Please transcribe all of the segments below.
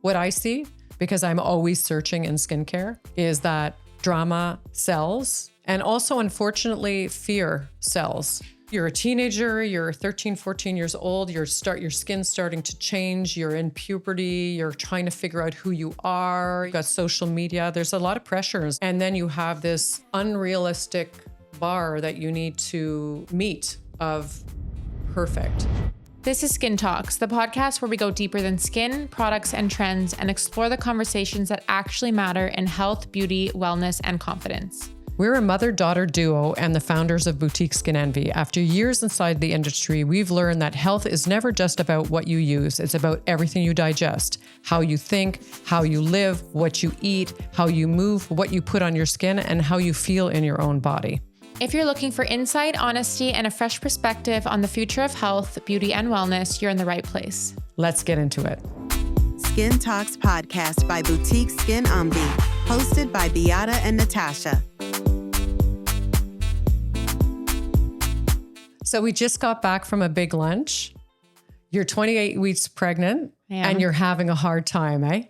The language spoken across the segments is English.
what I see, because I'm always searching in skincare, is that drama sells. And also, unfortunately, fear sells. You're a teenager, you're 13, 14 years old, your skin's starting to change, you're in puberty, you're trying to figure out who you are, you've got social media, there's a lot of pressures. And then you have this unrealistic bar that you need to meet of perfect. This is Skin Talks, the podcast where we go deeper than skin, products, and trends and explore the conversations that actually matter in health, beauty, wellness, and confidence. We're a mother-daughter duo and the founders of boutique Skin Envie. After years inside the industry, we've learned that health is never just about what you use. It's about everything you digest, how you think, how you live, what you eat, how you move, what you put on your skin, and how you feel in your own body. If you're looking for insight, honesty, and a fresh perspective on the future of health, beauty, and wellness, you're in the right place. Let's get into it. Skin Talks podcast by Boutique Skin Envie, hosted by Beata and Natasha. So we just got back from a big lunch. You're 28 weeks pregnant and you're having a hard time, eh?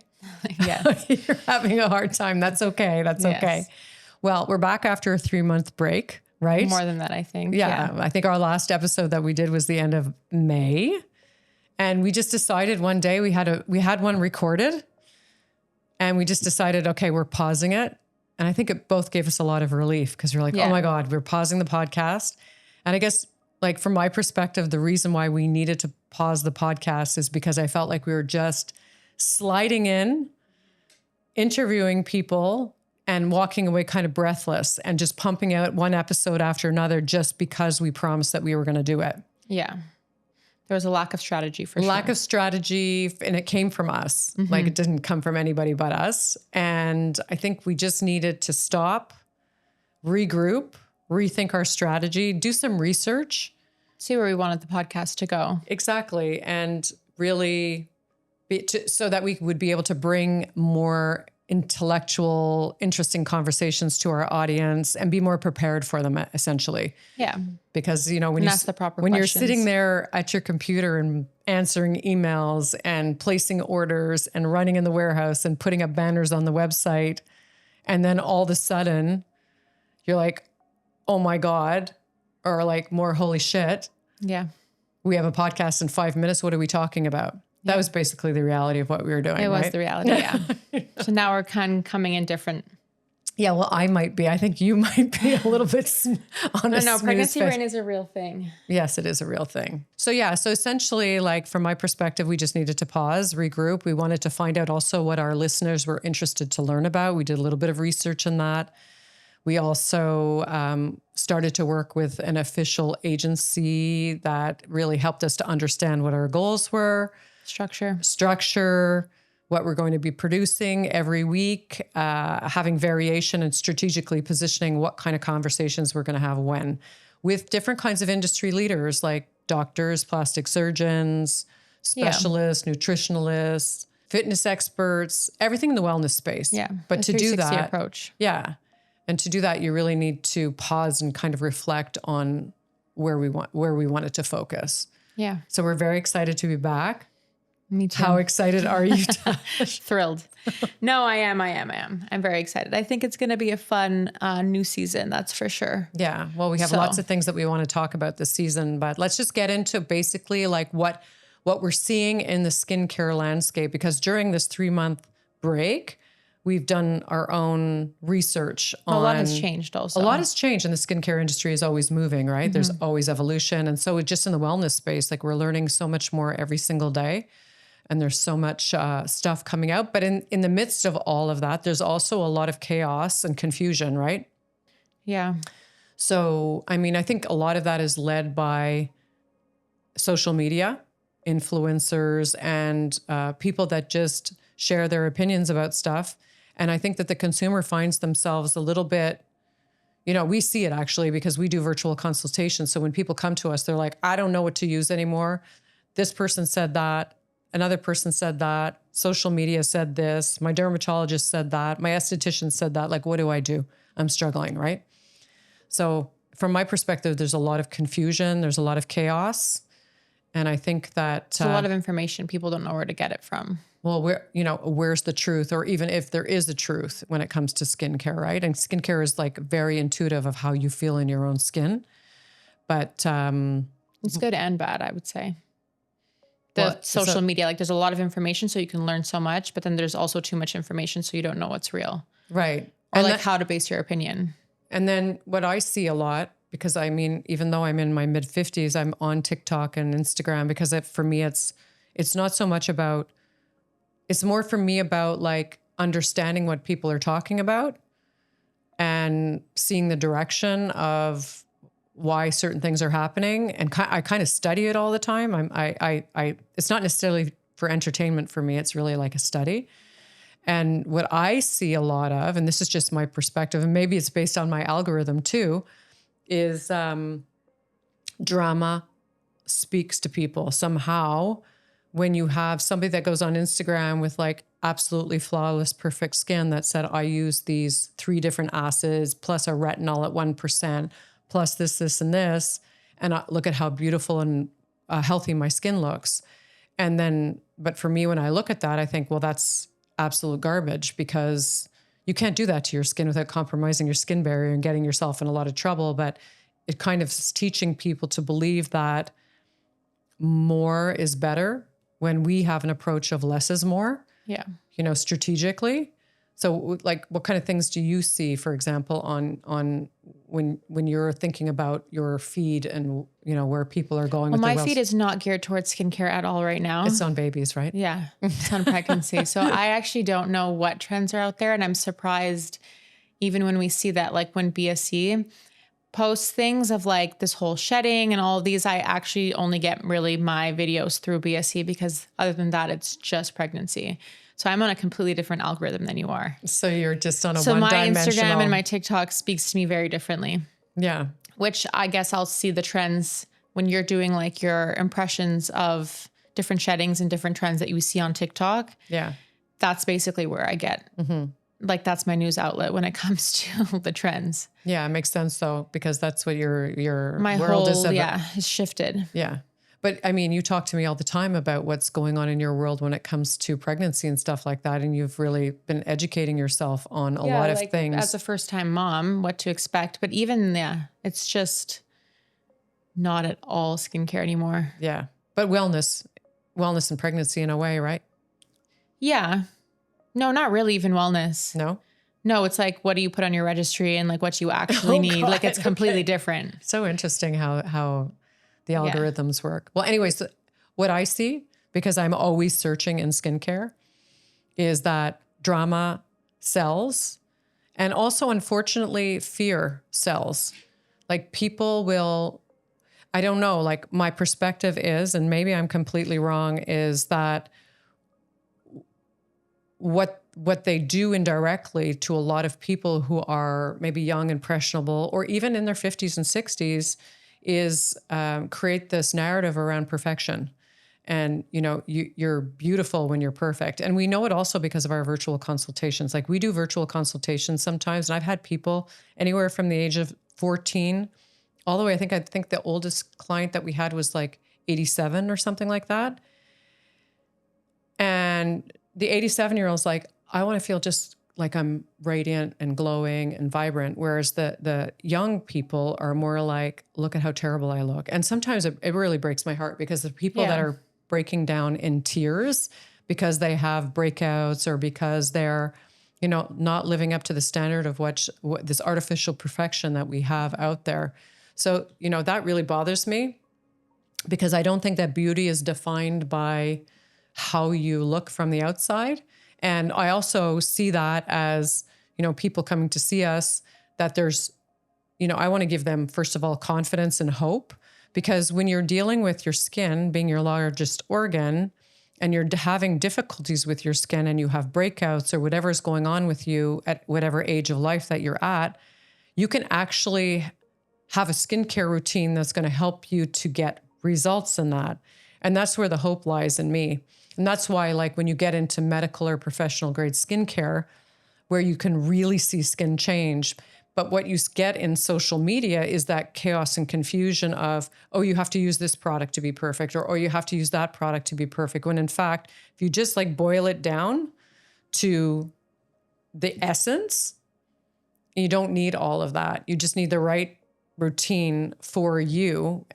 Yes. You're having a hard time. That's okay. That's okay. Well, we're back after a 3-month break, right? More than that, I think. Yeah. I think our last episode that we did was the end of May. And we just decided one day we had one recorded and we just decided, okay, we're pausing it. And I think it both gave us a lot of relief because we're like, oh my God, we're pausing the podcast. And I guess like from my perspective, the reason why we needed to pause the podcast is because I felt like we were just sliding in, interviewing people and walking away kind of breathless and just pumping out one episode after another just because we promised that we were going to do it. Yeah. There was a lack of strategy for sure. Lack of strategy, and it came from us. Mm-hmm. Like it didn't come from anybody but us. And I think we just needed to stop, regroup, rethink our strategy, do some research. See where we wanted the podcast to go. Exactly. And really so that we would be able to bring more intellectual, interesting conversations to our audience and be more prepared for them, essentially. Yeah. Because, you know, when you're sitting there at your computer and answering emails and placing orders and running in the warehouse and putting up banners on the website, and then all of a sudden you're like, oh my God, or like more holy shit. Yeah. We have a podcast in 5 minutes. What are we talking about? That was basically the reality of what we were doing. It was the reality, yeah. So now we're kind of coming in different. Yeah, well, I might be. I think you might be a little bit on a No, pregnancy brain is a real thing. Yes, it is a real thing. So yeah, so essentially, like from my perspective, we just needed to pause, regroup. We wanted to find out also what our listeners were interested to learn about. We did a little bit of research in that. We also started to work with an official agency that really helped us to understand what our goals were. Structure, what we're going to be producing every week, having variation and strategically positioning what kind of conversations we're going to have when, with different kinds of industry leaders like doctors, plastic surgeons, specialists, nutritionalists, fitness experts, everything in the wellness space. Yeah. But to do that, approach. Yeah. And to do that, you really need to pause and kind of reflect on where we want it to focus. Yeah. So we're very excited to be back. Me too. How excited are you? Thrilled. No, I am. I'm very excited. I think it's going to be a fun new season. That's for sure. Yeah. Well, we have lots of things that we want to talk about this season, but let's just get into basically like what we're seeing in the skincare landscape, because during this 3-month break, we've done our own research on... A lot has changed also. A lot has changed, and the skincare industry is always moving, right? Mm-hmm. There's always evolution. And so just in the wellness space, like we're learning so much more every single day. And there's so much stuff coming out. But in the midst of all of that, there's also a lot of chaos and confusion, right? Yeah. So, I mean, I think a lot of that is led by social media, influencers, and people that just share their opinions about stuff. And I think that the consumer finds themselves a little bit, you know, we see it actually because we do virtual consultations. So when people come to us, they're like, I don't know what to use anymore. This person said that. Another person said that. Social media said this. My dermatologist said that. My esthetician said that. Like, what do I do? I'm struggling, right? So from my perspective, there's a lot of confusion. There's a lot of chaos. And I think that It's a lot of information. People don't know where to get it from. well, where's the truth, or even if there is a truth when it comes to skincare, right? And skincare is like very intuitive of how you feel in your own skin. But It's good and bad, I would say. Well, Social media, like there's a lot of information so you can learn so much, but then there's also too much information so you don't know what's real. right. Or And like how to base your opinion. And then what I see a lot, because I mean, even though I'm in my mid 50s, I'm on TikTok and Instagram because for me, it's not so much about, it's more for me about like understanding what people are talking about and seeing the direction of why certain things are happening. And I kind of study it all the time. It's not necessarily for entertainment for me. It's really like a study. And what I see a lot of, and this is just my perspective, and maybe it's based on my algorithm too, is drama speaks to people somehow. When you have somebody that goes on Instagram with like absolutely flawless, perfect skin that said, I use these 3 different acids plus a retinol at 1%, plus this, and this, and look at how beautiful and healthy my skin looks. And then, but for me, when I look at that, I think, well, that's absolute garbage, because you can't do that to your skin without compromising your skin barrier and getting yourself in a lot of trouble. But it kind of is teaching people to believe that more is better when we have an approach of less is more, Yeah. Strategically. So like, what kind of things do you see, for example, on when you're thinking about your feed and, where people are going Well, with their my feed is not geared towards skincare at all right now. It's on babies, right? Yeah. It's on pregnancy. So I actually don't know what trends are out there. And I'm surprised even when we see that, like when BSC posts things of like this whole shedding and all of these, I actually only get really my videos through BSC, because other than that, it's just pregnancy. So I'm on a completely different algorithm than you are. So you're just on a so my one-dimensional. Instagram and my TikTok speaks to me very differently. Yeah. Which I guess I'll see the trends when you're doing like your impressions of different sheddings and different trends that you see on TikTok. Yeah. That's basically where I get. Like that's my news outlet when it comes to the trends. Yeah, it makes sense though, because that's what your My world whole, is about. yeah, is shifted. Yeah. But I mean, you talk to me all the time about what's going on in your world when it comes to pregnancy and stuff like that. And you've really been educating yourself on a lot of things. As a first-time mom, what to expect. But even, it's just not at all skincare anymore. Yeah. But wellness and pregnancy in a way, right? Yeah. No, not really even wellness. No, it's like, what do you put on your registry and like what you actually need? God, like it's completely okay. different. So interesting how the algorithms work. Well, anyways, what I see, because I'm always searching in skincare, is that drama sells, and also unfortunately fear sells. Like people will, I don't know, like my perspective is, and maybe I'm completely wrong, is that what they do indirectly to a lot of people who are maybe young, impressionable, or even in their 50s and 60s is create this narrative around perfection. And, you're beautiful when you're perfect. And we know it also because of our virtual consultations. Like we do virtual consultations sometimes. And I've had people anywhere from the age of 14 all the way. I think the oldest client that we had was like 87 or something like that. And the 87-year-old's like, I want to feel just like I'm radiant and glowing and vibrant. Whereas the young people are more like, look at how terrible I look. And sometimes it really breaks my heart, because the people that are breaking down in tears because they have breakouts or because they're, not living up to the standard of what this artificial perfection that we have out there. So, that really bothers me, because I don't think that beauty is defined by how you look from the outside. And I also see that as, people coming to see us, that there's, I want to give them, first of all, confidence and hope, because when you're dealing with your skin being your largest organ and you're having difficulties with your skin and you have breakouts or whatever's going on with you at whatever age of life that you're at, you can actually have a skincare routine that's going to help you to get results in that. And that's where the hope lies in me. And that's why, like, when you get into medical or professional grade skincare, where you can really see skin change, But what you get in social media is that chaos and confusion of, oh, you have to use this product to be perfect, or oh, you have to use that product to be perfect. When in fact, if you just like boil it down to the essence, you don't need all of that. You just need the right routine for you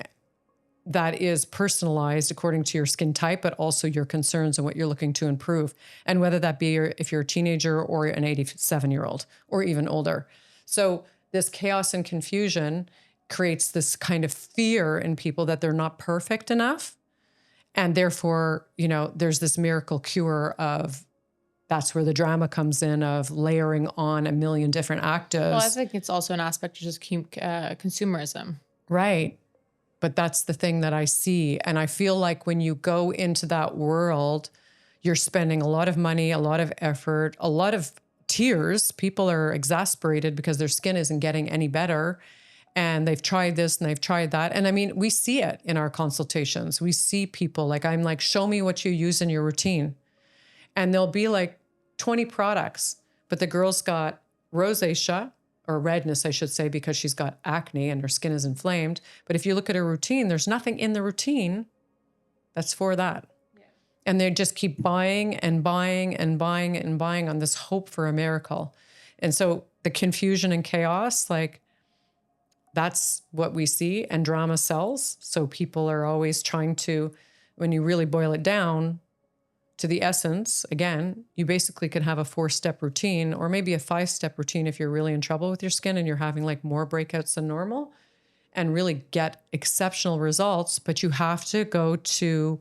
that is personalized according to your skin type, but also your concerns and what you're looking to improve. And whether that be if you're a teenager or an 87-year-old or even older. So this chaos and confusion creates this kind of fear in people that they're not perfect enough. And therefore, there's this miracle cure of, that's where the drama comes in, of layering on a million different actives. Well, I think it's also an aspect of just consumerism. Right. But that's the thing that I see. And I feel like when you go into that world, you're spending a lot of money, a lot of effort, a lot of tears. People are exasperated because their skin isn't getting any better. And they've tried this and they've tried that. And I mean, we see it in our consultations. We see people like, I'm like, show me what you use in your routine. And there'll be like 20 products, but the girl's got rosacea, or redness, I should say, because she's got acne and her skin is inflamed. But if you look at her routine, there's nothing in the routine that's for that. Yeah. And they just keep buying and buying and buying and buying on this hope for a miracle. And so the confusion and chaos, like, that's what we see, and drama sells. So people are always trying to, when you really boil it down to the essence, again, you basically can have a 4-step routine, or maybe a 5-step routine if you're really in trouble with your skin and you're having like more breakouts than normal, and really get exceptional results. But you have to go to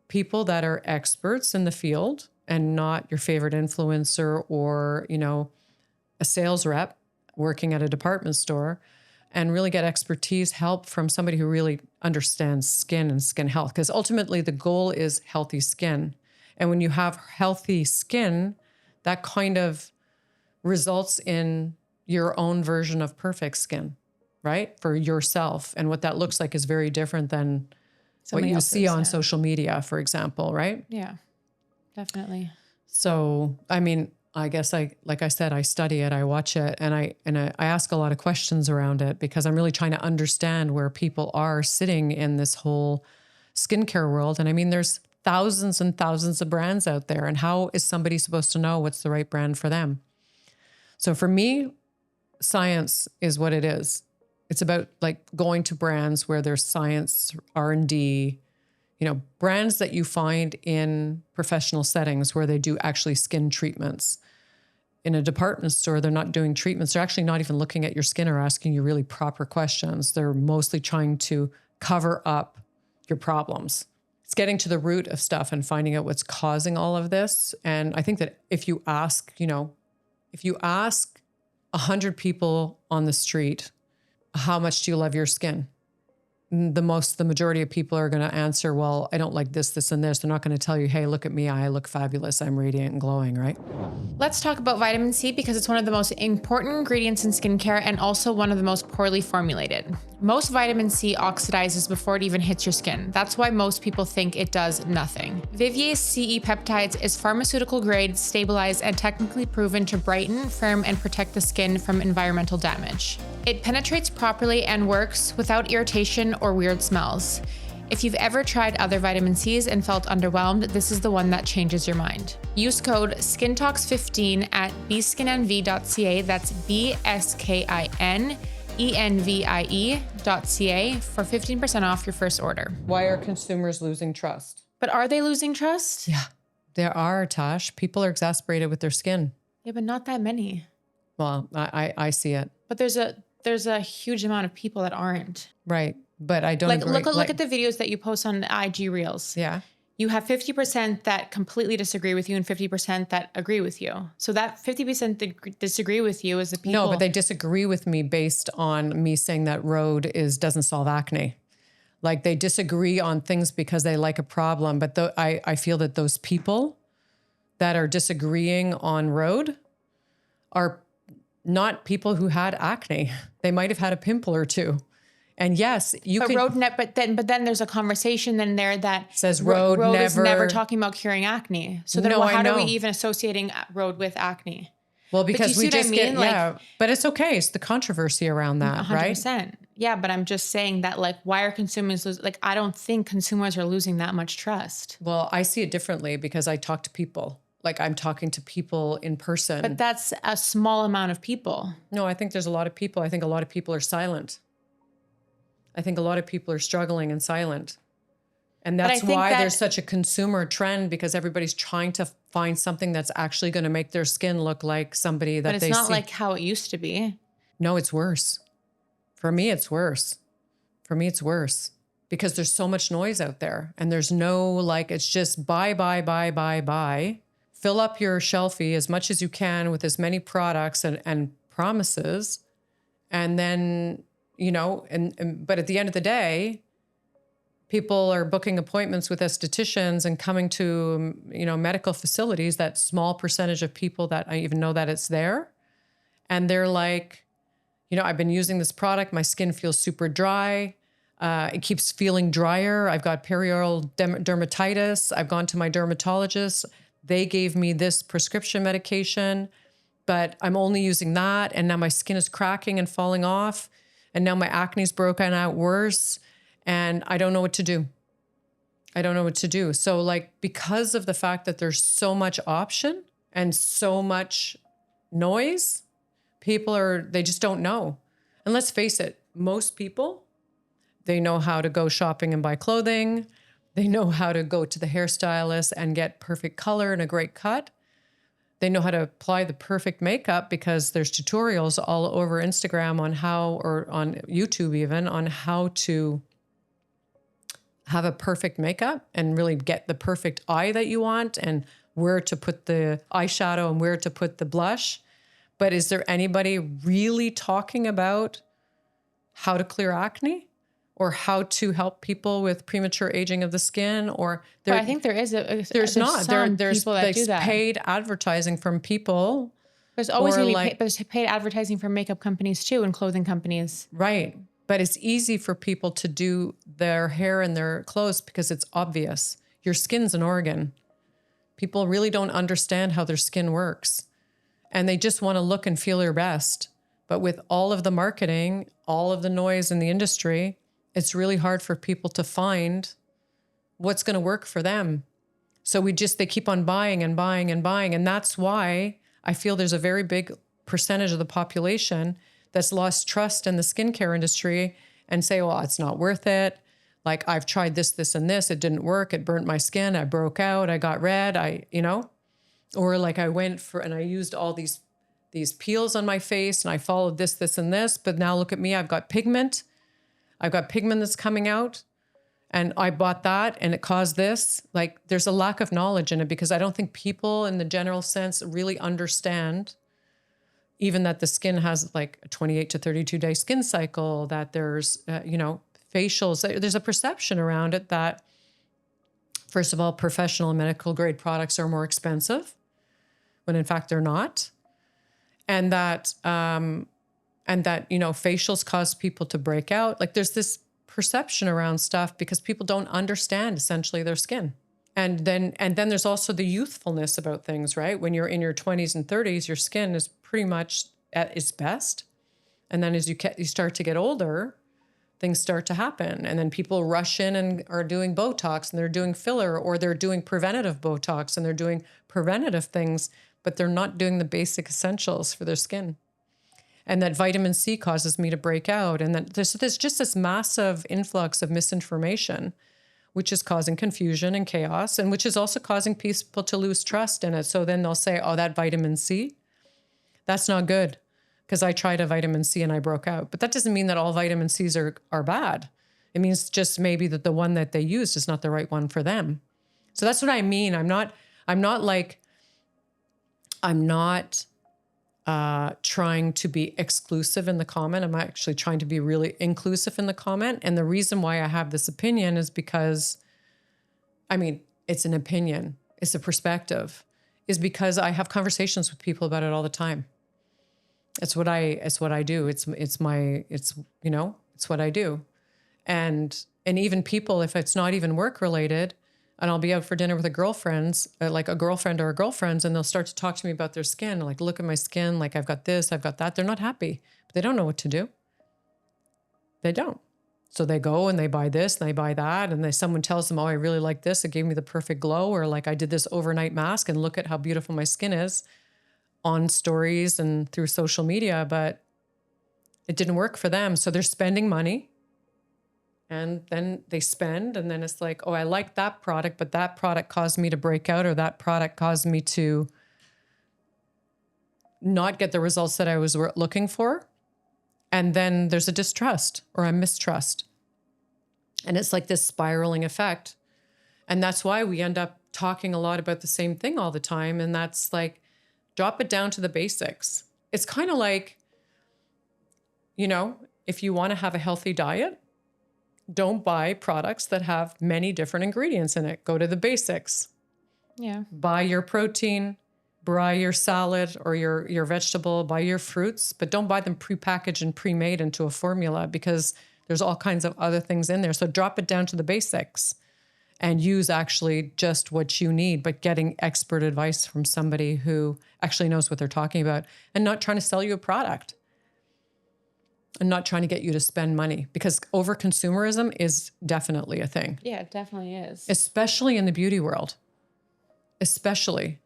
people that are experts in the field and not your favorite influencer or, a sales rep working at a department store, and really get expertise, help from somebody who really understands skin and skin health. Because ultimately the goal is healthy skin. And when you have healthy skin, that kind of results in your own version of perfect skin, right? For yourself. And what that looks like is very different than what you see on social media, for example, right? Yeah, definitely. So, I mean, I guess like I said, I study it, I watch it, and I ask a lot of questions around it because I'm really trying to understand where people are sitting in this whole skincare world. And I mean, there's thousands and thousands of brands out there, and how is somebody supposed to know what's the right brand for them? So for me, science is what it is. It's about like going to brands where there's science, R&D, brands that you find in professional settings where they do actually skin treatments. In a department store, they're not doing treatments. They're actually not even looking at your skin or asking you really proper questions. They're mostly trying to cover up your problems. It's getting to the root of stuff and finding out what's causing all of this. And I think that if you ask 100 people on the street, how much do you love your skin? The majority of people are going to answer, well, I don't like this, this, and this. They're not going to tell you, hey, look at me. I look fabulous. I'm radiant and glowing, right? Let's talk about vitamin C because it's one of the most important ingredients in skincare and also one of the most poorly formulated. Most vitamin C oxidizes before it even hits your skin. That's why most people think it does nothing. Vivier's CE peptides is pharmaceutical grade, stabilized, and technically proven to brighten, firm, and protect the skin from environmental damage. It penetrates properly and works without irritation or weird smells. If you've ever tried other vitamin C's and felt underwhelmed, this is the one that changes your mind. Use code SKINTALKS15 at bskinenvie.ca. That's BSKINENVIE.ca for 15% off your first order. Why are consumers losing trust? But are they losing trust? Yeah, there are, Tash. People are exasperated with their skin. Yeah, but not that many. Well, I see it. But there's a huge amount of people that aren't. Right. But I don't agree. Look at the videos that you post on IG Reels. Yeah. You have 50% that completely disagree with you and 50% that agree with you. So that 50% that disagree with you is the people. No, but they disagree with me based on me saying that Rhode doesn't solve acne. Like they disagree on things because they like a problem. But I feel that those people that are disagreeing on Rhode are not people who had acne. They might have had a pimple or two. And yes, you can. But then there's a conversation in there that says Rhode is never talking about curing acne. So then No, how I are we know. even associating Rhode with acne? Well, But do you because see we what I just mean? get, yeah, but it's okay. It's the controversy around that, right? 100%. Yeah, but I'm just saying that, like, why are consumers like, I don't think consumers are losing that much trust. Well, I see it differently because I talk to people. Like I'm talking to people in person. But that's a small amount of people. No, I think there's a lot of people. I think a lot of people are silent. I think a lot of people are struggling and silent. And But I that's think why that- there's such a consumer trend, because everybody's trying to find something that's actually going to make their skin look like somebody that But it's they not see. like how it used to be. No, it's worse. For me, it's worse. For me, it's worse because there's so much noise out there and there's no, like, it's just buy, buy, buy, buy, buy. Fill up your shelfie as much as you can with as many products and promises. And then, you know, but at the end of the day, people are booking appointments with estheticians and coming to, you know, medical facilities, that small percentage of people that I even know that it's there. And they're like, you know, I've been using this product. My skin feels super dry. It keeps feeling drier. I've got perioral dermatitis. I've gone to my dermatologist. They gave me this prescription medication, but I'm only using that. And now my skin is cracking and falling off. And now my acne's broken out worse. And I don't know what to do. I don't know what to do. So like, because of the fact that there's so much option and so much noise, they just don't know. And let's face it, most people, they know how to go shopping and buy clothing. They know how to go to the hairstylist and get perfect color and a great cut. They know how to apply the perfect makeup because there's tutorials all over Instagram on how, or on YouTube even, on how to have a perfect makeup and really get the perfect eye that you want and where to put the eyeshadow and where to put the blush. But is there anybody really talking about how to clear acne or how to help people with premature aging of the skin? Or But I think there's there's not. some There's people that do that. paid advertising from people. There's always or going to be like- there's paid advertising from makeup companies too and clothing companies. Right. But it's easy for people to do their hair and their clothes because it's obvious. Your skin's an organ. People really don't understand how their skin works. And they just want to look and feel their best. But with all of the marketing, all of the noise in the industry, it's really hard for people to find what's going to work for them. So they keep on buying and buying and buying. And that's why I feel there's a very big percentage of the population that's lost trust in the skincare industry and say, well, it's not worth it. Like I've tried this, this, and this. It didn't work. It burnt my skin. I broke out. I got red. Or like I went for, and I used all these peels on my face and I followed this, this, and this. But now look at me. I've got pigment. I've got pigment that's coming out. And I bought that and it caused this. Like there's a lack of knowledge in it because I don't think people in the general sense really understand even that the skin has like a 28 to 32 day skin cycle, that there's, facials. There's a perception around it that, first of all, professional and medical grade products are more expensive when in fact they're not. And that, facials cause people to break out. Like there's this perception around stuff because people don't understand essentially their skin. And then there's also the youthfulness about things, right? When you're in your 20s and 30s, your skin is pretty much at its best. And then as you start to get older, things start to happen. And then people rush in and are doing Botox and they're doing filler, or they're doing preventative Botox and they're doing preventative things, but they're not doing the basic essentials for their skin. And that vitamin C causes me to break out. And that there's just this massive influx of misinformation, which is causing confusion and chaos, and which is also causing people to lose trust in it. So then they'll say, oh, that vitamin C, that's not good because I tried a vitamin C and I broke out. But that doesn't mean that all vitamin Cs are bad. It means just maybe that the one that they used is not the right one for them. So that's what I mean. I'm not trying to be exclusive in the comment. I'm actually trying to be really inclusive in the comment. And the reason why I have this opinion is because, it's an opinion, it's a perspective, is because I have conversations with people about it all the time. It's what I do. It's what I do. And even people, if it's not even work related, And I'll be out for dinner with a girlfriend's, like a girlfriend or a girlfriend's, and they'll start to talk to me about their skin. Like, look at my skin. Like, I've got this, I've got that. They're not happy. But they don't know what to do. They don't. So they go and they buy this and they buy that. And someone tells them, oh, I really like this. It gave me the perfect glow. Or like I did this overnight mask and look at how beautiful my skin is on stories and through social media. But it didn't work for them. So they're spending money. And then they spend, and then it's like, oh, I like that product, but that product caused me to break out, or that product caused me to not get the results that I was looking for. And then there's a distrust or a mistrust. And it's like this spiraling effect. And that's why we end up talking a lot about the same thing all the time. And that's like, drop it down to the basics. It's kind of like, if you want to have a healthy diet, don't buy products that have many different ingredients in it. Go to the basics. Yeah. Buy your protein, buy your salad or your vegetable, buy your fruits, but don't buy them prepackaged and pre-made into a formula because there's all kinds of other things in there. So drop it down to the basics and use actually just what you need, but getting expert advice from somebody who actually knows what they're talking about and not trying to sell you a product. And not trying to get you to spend money, because over-consumerism is definitely a thing. Yeah, it definitely is. Especially in the beauty world. Especially.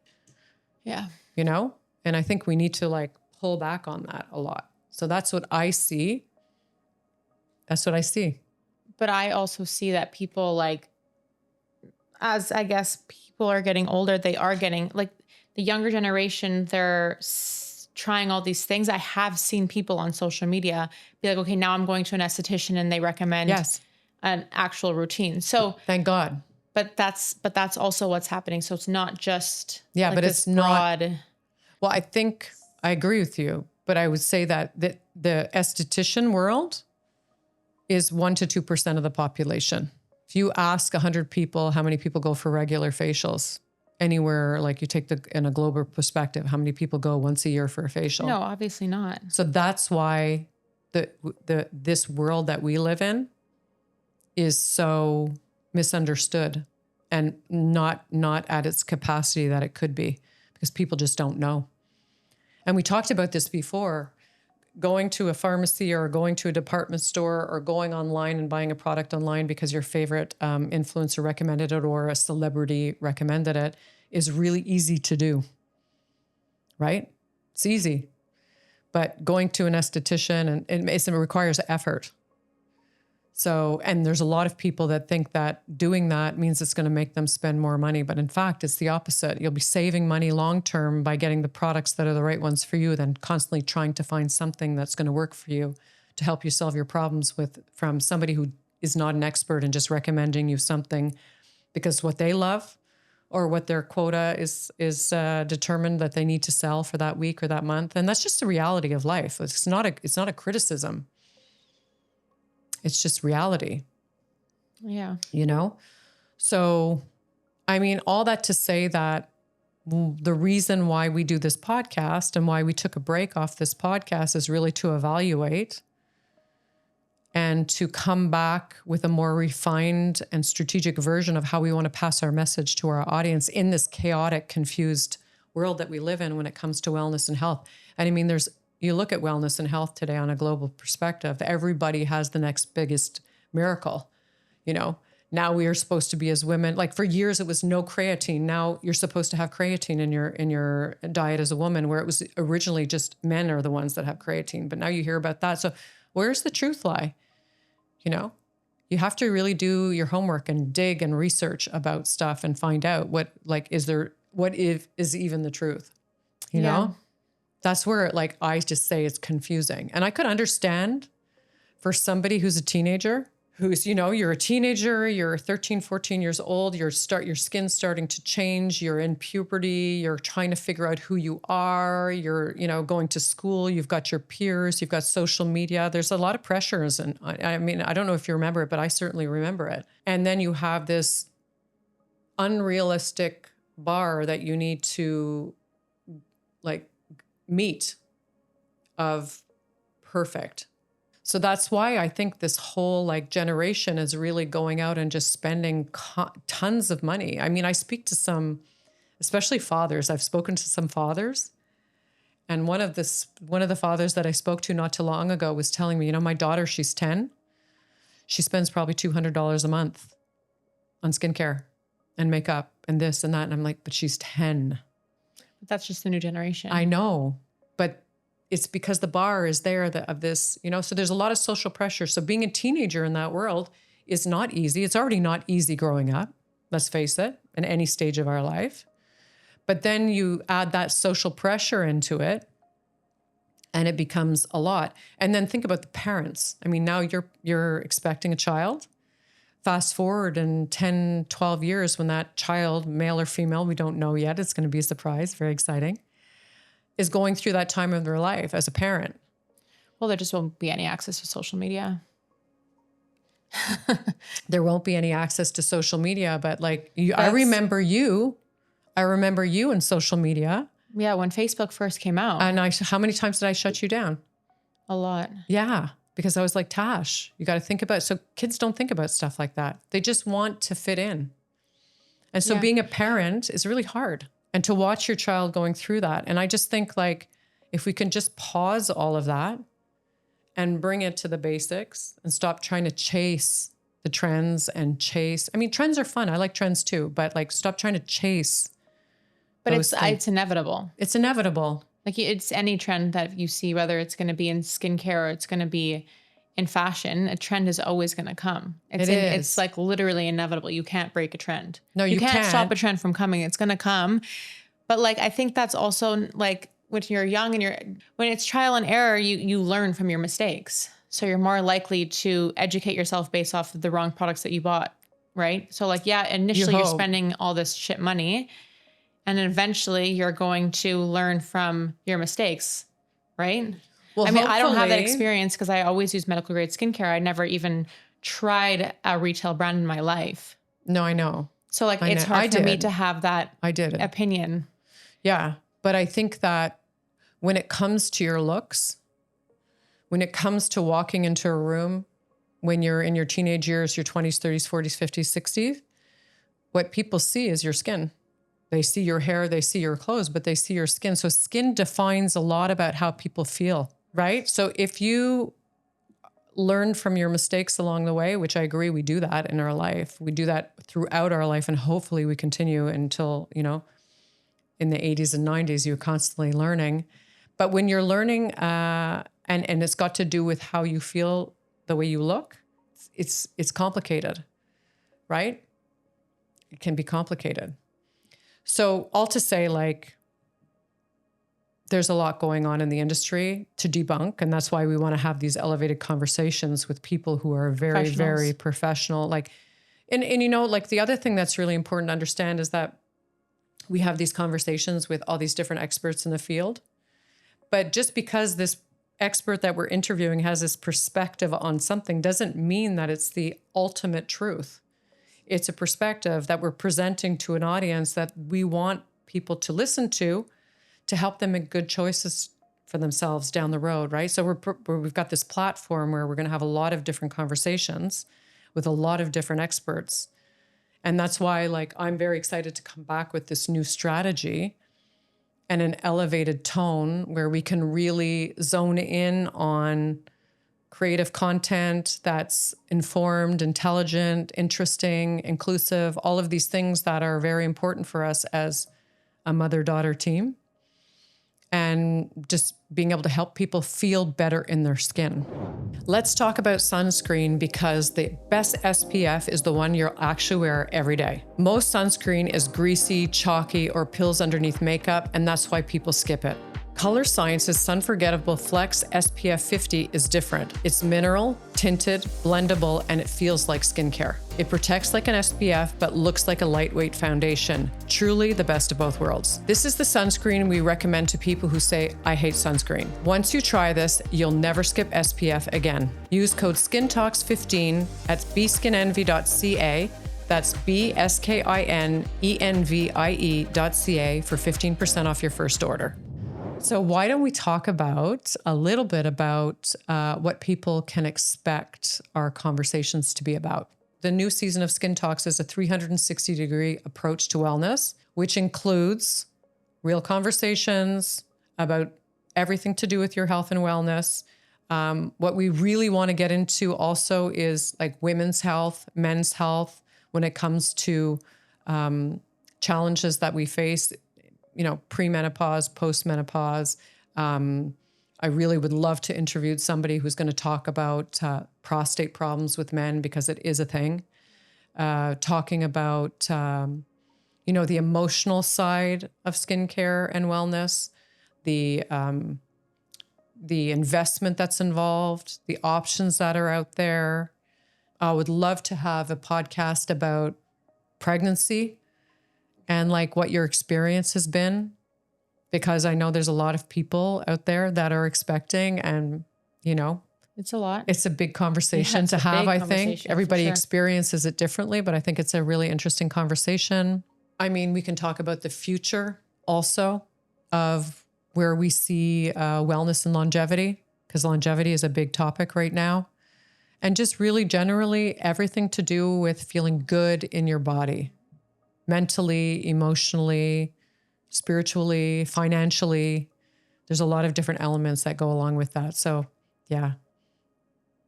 Yeah. And I think we need to like pull back on that a lot. So that's what I see. That's what I see. But I also see that people like, as I guess people are getting older, they are getting like the younger generation, they're trying all these things. I have seen people on social media be like, okay, now I'm going to an esthetician and they recommend an actual routine. So thank God. But that's also what's happening. So it's not just but it's broad. not. Well, I think I agree with you, but I would say that the esthetician world is 1% to 2% of the population. If you ask 100 people, how many people go for regular facials? Anywhere, like you take in a global perspective, how many people go once a year for a facial? No, obviously not. So that's why this world that we live in is so misunderstood and not at its capacity that it could be, because people just don't know. And we talked about this before, going to a pharmacy or going to a department store or going online and buying a product online because your favorite influencer recommended it or a celebrity recommended it is really easy to do, right? It's easy. But going to an esthetician, and it requires effort. So, and there's a lot of people that think that doing that means it's going to make them spend more money. But in fact, it's the opposite. You'll be saving money long-term by getting the products that are the right ones for you than constantly trying to find something that's going to work for you to help you solve your problems from somebody who is not an expert and just recommending you something because what they love or what their quota is determined that they need to sell for that week or that month. And that's just the reality of life. It's not a criticism. It's just reality. Yeah. So, I mean, all that to say that the reason why we do this podcast and why we took a break off this podcast is really to evaluate and to come back with a more refined and strategic version of how we want to pass our message to our audience in this chaotic, confused world that we live in when it comes to wellness and health. And I mean, you look at wellness and health today on a global perspective, everybody has the next biggest miracle. Now we are supposed to be, as women, like for years it was no creatine. Now you're supposed to have creatine in your diet as a woman, where it was originally just men are the ones that have creatine. But now you hear about that. So where's the truth lie? You have to really do your homework and dig and research about stuff and find out what is even the truth, you know? That's where I just say it's confusing. And I could understand for somebody who's a teenager, who's, you're a teenager, you're 13, 14 years old, your skin's starting to change, you're in puberty, you're trying to figure out who you are, you're, going to school, you've got your peers, you've got social media. There's a lot of pressures. And I mean, I don't know if you remember it, but I certainly remember it. And then you have this unrealistic bar that you need to meet of perfect. So that's why I think this whole like generation is really going out and just spending tons of money. I mean, I speak to some, especially fathers. I've spoken to some fathers, and one of the fathers that I spoke to not too long ago was telling me, my daughter, she's 10. She spends probably $200 a month on skincare and makeup and this and that. And I'm like, but she's 10. But that's just the new generation. I know, but it's because the bar is there of this, so there's a lot of social pressure. So being a teenager in that world is not easy. It's already not easy growing up, let's face it, in any stage of our life. But then you add that social pressure into it and it becomes a lot. And then think about the parents. I mean, now you're expecting a child. Fast forward in 10, 12 years when that child, male or female, we don't know yet, it's going to be a surprise, very exciting, is going through that time of their life as a parent. Well, there just won't be any access to social media. There won't be any access to social media, but like I remember you in social media. Yeah, when Facebook first came out. And how many times did I shut you down? A lot. Yeah, because I was like, Tash, you got to think about, so kids don't think about stuff like that. They just want to fit in. And so being a parent is really hard. And to watch your child going through that. And I just think like, if we can just pause all of that and bring it to the basics and stop trying to chase the trends trends are fun. I like trends too, but like stop trying to chase. But it's inevitable. It's inevitable. Like it's any trend that you see, whether it's going to be in skincare or it's going to be in fashion, a trend is always going to come. It's like literally inevitable. You can't break a trend. No, you can't stop a trend from coming. It's going to come. But like, I think that's also like when you're young and when it's trial and error, you learn from your mistakes. So you're more likely to educate yourself based off of the wrong products that you bought. Right. So like, initially you're spending all this shit money and then eventually you're going to learn from your mistakes. Right. Well, I mean, I don't have that experience because I always use medical grade skincare. I never even tried a retail brand in my life. No, I know. So like, it's hard for me to have that opinion. Yeah. But I think that when it comes to your looks, when it comes to walking into a room, when you're in your teenage years, your 20s, 30s, 40s, 50s, 60s, what people see is your skin. They see your hair, they see your clothes, but they see your skin. So skin defines a lot about how people feel, right? So if you learn from your mistakes along the way, which I agree, we do that in our life. We do that throughout our life, and hopefully we continue until, in the 80s and 90s, you're constantly learning. But when you're learning, and it's got to do with how you feel, the way you look, it's complicated, right? It can be complicated. So all to say, like, there's a lot going on in the industry to debunk. And that's why we want to have these elevated conversations with people who are very, very professional. Like, and like the other thing that's really important to understand is that we have these conversations with all these different experts in the field. But just because this expert that we're interviewing has this perspective on something doesn't mean that it's the ultimate truth. It's a perspective that we're presenting to an audience that we want people to listen to help them make good choices for themselves down the road, right? So we've got this platform where we're going to have a lot of different conversations with a lot of different experts. And that's why, like, I'm very excited to come back with this new strategy and an elevated tone where we can really zone in on creative content that's informed, intelligent, interesting, inclusive, all of these things that are very important for us as a mother-daughter team. And just being able to help people feel better in their skin. Let's talk about sunscreen, because the best SPF is the one you'll actually wear every day. Most sunscreen is greasy, chalky, or peels underneath makeup, and that's why people skip it. Color Science's Sunforgettable Flex SPF 50 is different. It's mineral, tinted, blendable, and it feels like skincare. It protects like an SPF, but looks like a lightweight foundation. Truly the best of both worlds. This is the sunscreen we recommend to people who say, I hate sunscreen. Once you try this, you'll never skip SPF again. Use code SKINTALKS15 at bskinenvie.ca. That's bskinenvie.ca for 15% off your first order. So why don't we talk about a little bit about what people can expect our conversations to be about? The new season of Skin Talks is a 360-degree approach to wellness, which includes real conversations about everything to do with your health and wellness. What we really want to get into also is like women's health, men's health, when it comes to challenges that we face, pre-menopause, post-menopause. I really would love to interview somebody who's going to talk about prostate problems with men, because it is a thing. Talking about, the emotional side of skincare and wellness, the investment that's involved, the options that are out there. I would love to have a podcast about pregnancy and like what your experience has been, because I know there's a lot of people out there that are expecting, and, It's a lot. it's a big conversation it's to a have, big I think. conversation, for Everybody sure. experiences it differently, but I think it's a really interesting conversation. I mean, we can talk about the future also of where we see wellness and longevity, because longevity is a big topic right now. And just really generally everything to do with feeling good in your body, mentally, emotionally, spiritually, financially. There's a lot of different elements that go along with that. So yeah,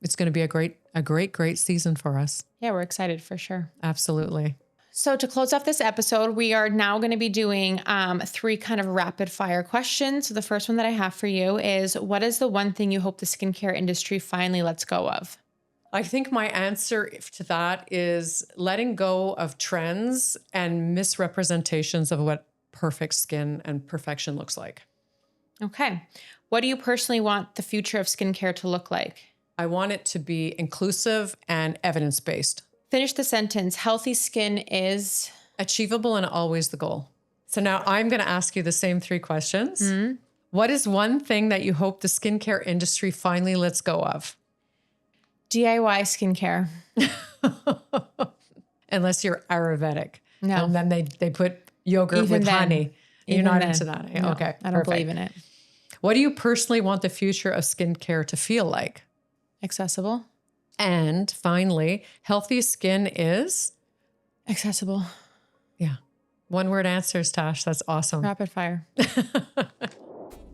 it's going to be a great season for us. Yeah, we're excited for sure. Absolutely. So to close off this episode, we are now going to be doing 3 kind of rapid fire questions. So the first one that I have for you is, what is the one thing you hope the skincare industry finally lets go of? I think my answer to that is letting go of trends and misrepresentations of what perfect skin and perfection looks like. Okay. What do you personally want the future of skincare to look like? I want it to be inclusive and evidence-based. Finish the sentence. Healthy skin is Achievable and always the goal. So now I'm going to ask you the same 3 questions. Mm-hmm. What is one thing that you hope the skincare industry finally lets go of? DIY skincare. Unless you're Ayurvedic. No. And then they put yogurt Even with then. honey. You're Even not then. into that. No, Okay. I don't perfect. believe in it. What do you personally want the future of skincare to feel like? Accessible. And finally, healthy skin is? Accessible. Yeah. 1-word answers, Tash. That's awesome. Rapid fire.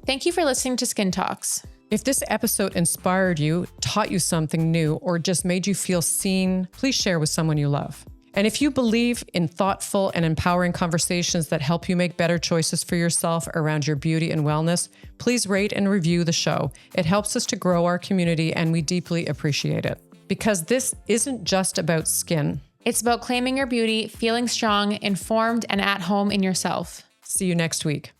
Thank you for listening to Skin Talks. If this episode inspired you, taught you something new, or just made you feel seen, please share with someone you love. And if you believe in thoughtful and empowering conversations that help you make better choices for yourself around your beauty and wellness, please rate and review the show. It helps us to grow our community, and we deeply appreciate it. Because this isn't just about skin. It's about claiming your beauty, feeling strong, informed, and at home in yourself. See you next week.